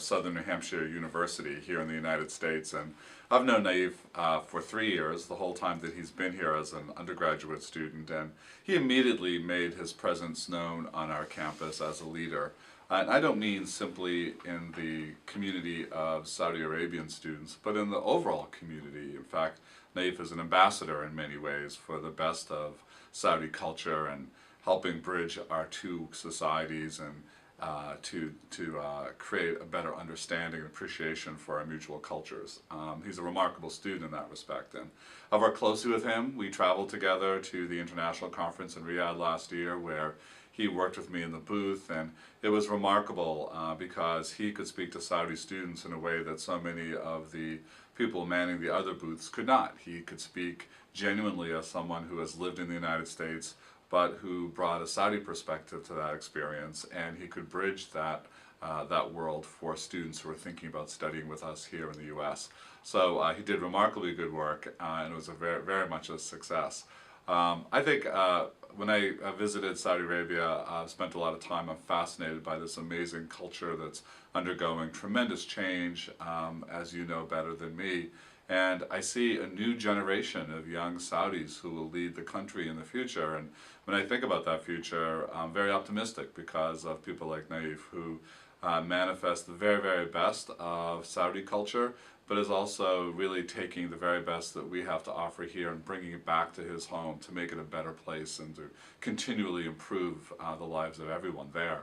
of Southern New Hampshire University here in the United States. And I've known Naif for 3 years, the whole time that he's been here as an undergraduate student, and he immediately made his presence known on our campus as a leader. And I don't mean simply in the community of Saudi Arabian students, but in the overall community. In fact, Naif is an ambassador in many ways for the best of Saudi culture and helping bridge our two societies and to create a better understanding and appreciation for our mutual cultures. He's a remarkable student in that respect, and I've worked closely with him. We traveled together to the international conference in Riyadh last year, where he worked with me in the booth, and it was remarkable because he could speak to Saudi students in a way that so many of the people manning the other booths could not. He could speak genuinely as someone who has lived in the United States, but who brought a Saudi perspective to that experience, and he could bridge that that world for students who are thinking about studying with us here in the U.S. So he did remarkably good work, and it was a very much a success. I think when I visited Saudi Arabia, I've spent a lot of time. I'm fascinated by this amazing culture that's undergoing tremendous change, as you know better than me. And I see a new generation of young Saudis who will lead the country in the future. And when I think about that future, I'm very optimistic because of people like Naif, who manifest the very best of Saudi culture, but is also really taking the very best that we have to offer here and bringing it back to his home to make it a better place and to continually improve the lives of everyone there.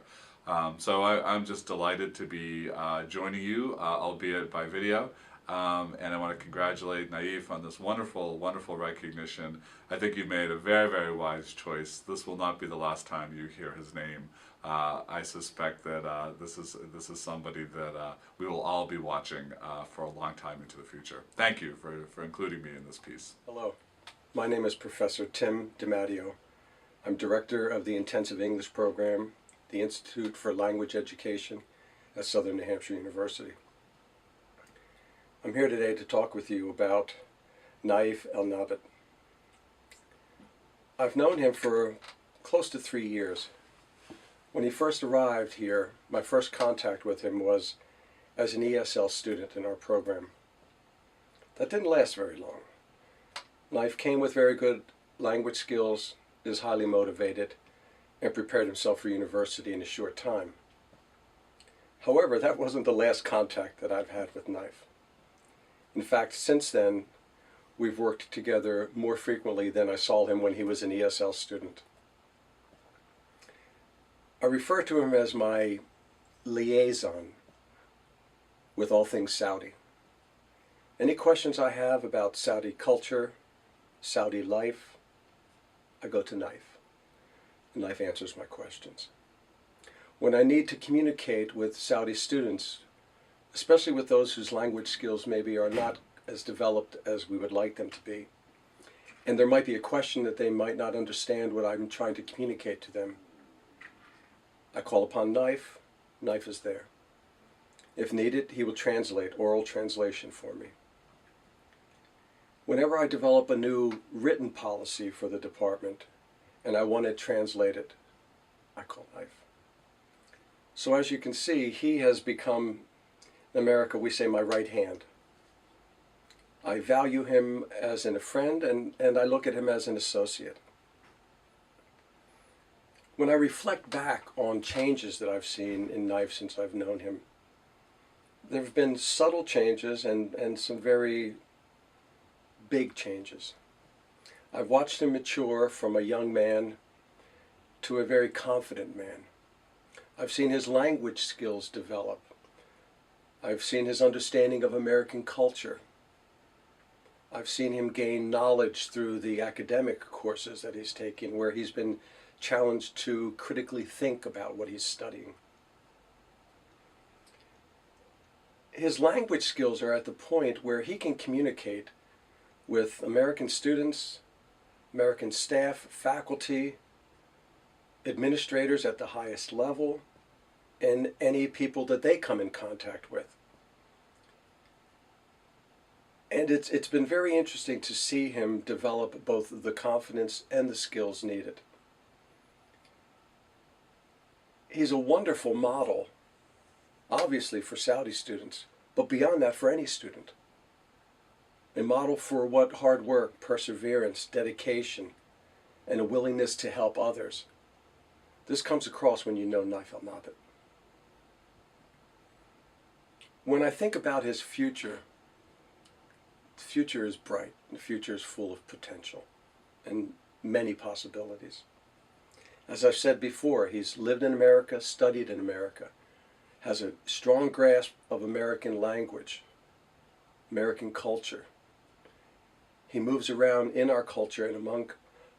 So I'm just delighted to be joining you, albeit by video. And I want to congratulate Naif on this wonderful recognition. I think you've made a very wise choice. This will not be the last time you hear his name. I suspect that this is somebody that we will all be watching for a long time into the future. Thank you for including me in this piece. Hello, my name is Professor Tim DiMatteo. I'm Director of the Intensive English Program, the Institute for Language Education at Southern New Hampshire University. I'm here today to talk with you about Naif Alnabit. I've known him for close to 3 years. When he first arrived here, my first contact with him was as an ESL student in our program. That didn't last very long. Naif came with very good language skills, is highly motivated, and prepared himself for university in a short time. However, that wasn't the last contact that I've had with Naif. In fact, since then, we've worked together more frequently than I saw him when he was an ESL student. I refer to him as my liaison with all things Saudi. Any questions I have about Saudi culture, Saudi life, I go to Naif. And Naif answers my questions. When I need to communicate with Saudi students, especially with those whose language skills maybe are not as developed as we would like them to be, and there might be a question that they might not understand what I'm trying to communicate to them, I call upon Naif. Naif is there. If needed, he will translate, oral translation for me. Whenever I develop a new written policy for the department and I want it translated, I call Naif. So as you can see, he has become, in America we say, my right hand. I value him as a friend, and I look at him as an associate. When I reflect back on changes that I've seen in Naif since I've known him, there have been subtle changes and some very big changes. I've watched him mature from a young man to a very confident man. I've seen his language skills develop. I've seen his understanding of American culture. I've seen him gain knowledge through the academic courses that he's taken, where he's been challenged to critically think about what he's studying. His language skills are at the point where he can communicate with American students, American staff, faculty, administrators at the highest level, and any people that they come in contact with. And it's been very interesting to see him develop both the confidence and the skills needed. He's a wonderful model obviously for Saudi students, but beyond that for any student. A model for what hard work, perseverance, dedication, and a willingness to help others. This comes across when you know Naif Alnabit. When I think about his future, the future is bright. The future is full of potential and many possibilities. As I've said before, he's lived in America, studied in America, has a strong grasp of American language, American culture. He moves around in our culture and among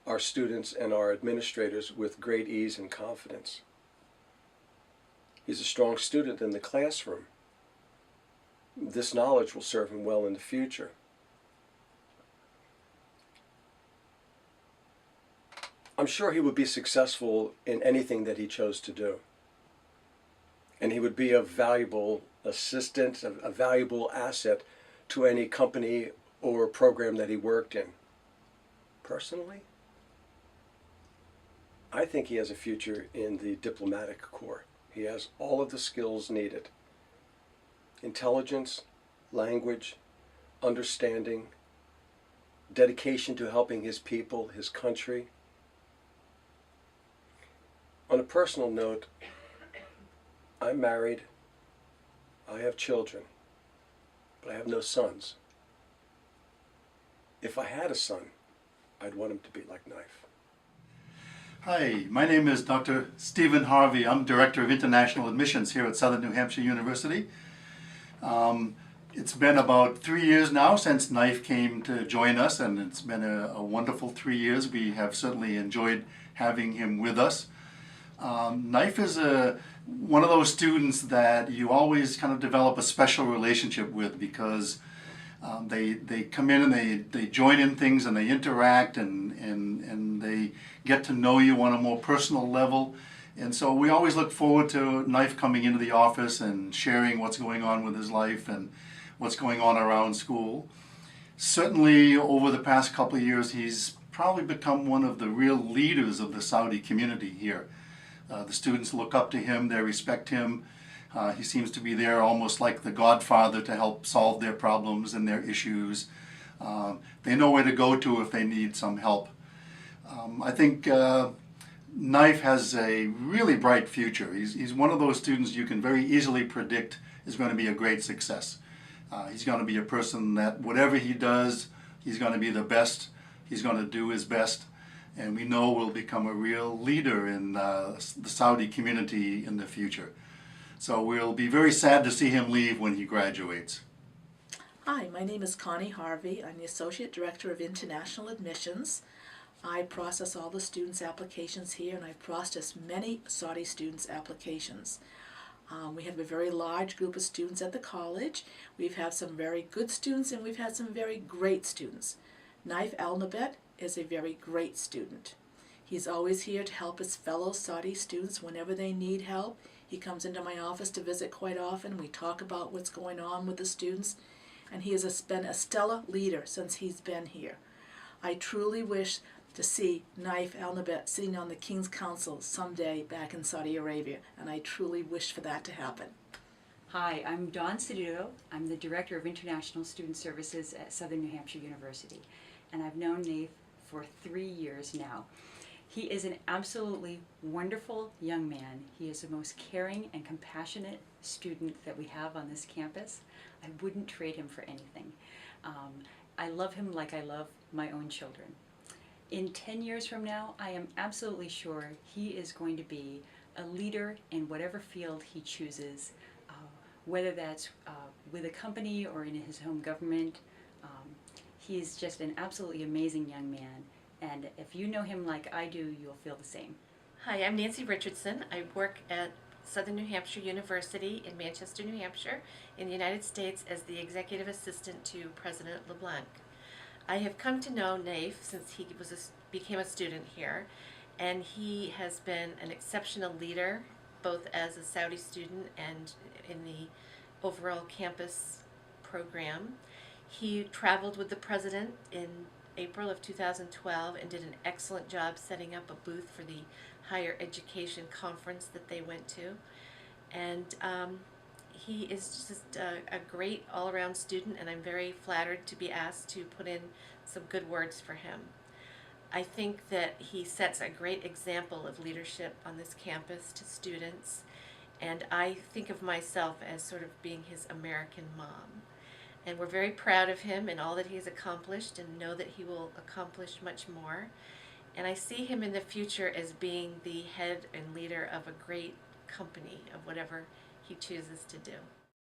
our students and our administrators with great ease and confidence. He's a strong student in the classroom. This knowledge will serve him well in the future. I'm sure he would be successful in anything that he chose to do. And he would be a valuable assistant, a valuable asset to any company or program that he worked in. Personally, I think he has a future in the diplomatic corps. He has all of the skills needed. Intelligence, language, understanding, dedication to helping his people, his country. On a personal note, I'm married, I have children, but I have no sons. If I had a son, I'd want him to be like Naif. Hi, my name is Dr. Stephen Harvey. I'm Director of International Admissions here at Southern New Hampshire University. It's been about 3 years now since Naif came to join us, and it's been a wonderful 3 years. We have certainly enjoyed having him with us. Naif is one of those students that you always kind of develop a special relationship with, because they come in and they join in things and they interact and they get to know you on a more personal level. And so we always look forward to Naif coming into the office and sharing what's going on with his life and what's going on around school. Certainly over the past couple of years, he's probably become one of the real leaders of the Saudi community here. The students look up to him, they respect him. He seems to be there almost like the godfather to help solve their problems and their issues. They know where to go to if they need some help. I think Naif has a really bright future. He's one of those students you can very easily predict is going to be a great success. He's going to be a person that whatever he does, he's going to be the best. He's going to do his best. And we know will become a real leader in the Saudi community in the future. So we'll be very sad to see him leave when he graduates. Hi, my name is Connie Harvey. I'm the Associate Director of International Admissions. I process all the students' applications here, and I've processed many Saudi students' applications. We have a very large group of students at the college. We've had some very good students, and we've had some very great students. Naif Alnabit is a very great student. He's always here to help his fellow Saudi students whenever they need help. He comes into my office to visit quite often. We talk about what's going on with the students, and he has been a stellar leader since he's been here. I truly wish to see Naif Alnabit sitting on the King's Council someday back in Saudi Arabia, and I truly wish for that to happen. Hi, I'm Dawn Ceduto. I'm the Director of International Student Services at Southern New Hampshire University, and I've known Naif for 3 years now. He is an absolutely wonderful young man. He is the most caring and compassionate student that we have on this campus. I wouldn't trade him for anything. I love him like I love my own children. In 10 years from now, I am absolutely sure he is going to be a leader in whatever field he chooses, whether that's with a company or in his home government. He's just an absolutely amazing young man. And if you know him like I do, you'll feel the same. Hi, I'm Nancy Richardson. I work at Southern New Hampshire University in Manchester, New Hampshire, in the United States as the Executive Assistant to President LeBlanc. I have come to know Naif since he became a student here, and he has been an exceptional leader, both as a Saudi student and in the overall campus program. He traveled with the President in April of 2012 and did an excellent job setting up a booth for the higher education conference that they went to. And he is just a great all-around student, and I'm very flattered to be asked to put in some good words for him. I think that he sets a great example of leadership on this campus to students, and I think of myself as sort of being his American mom. And we're very proud of him and all that he's accomplished, and know that he will accomplish much more. And I see him in the future as being the head and leader of a great company, of whatever he chooses to do.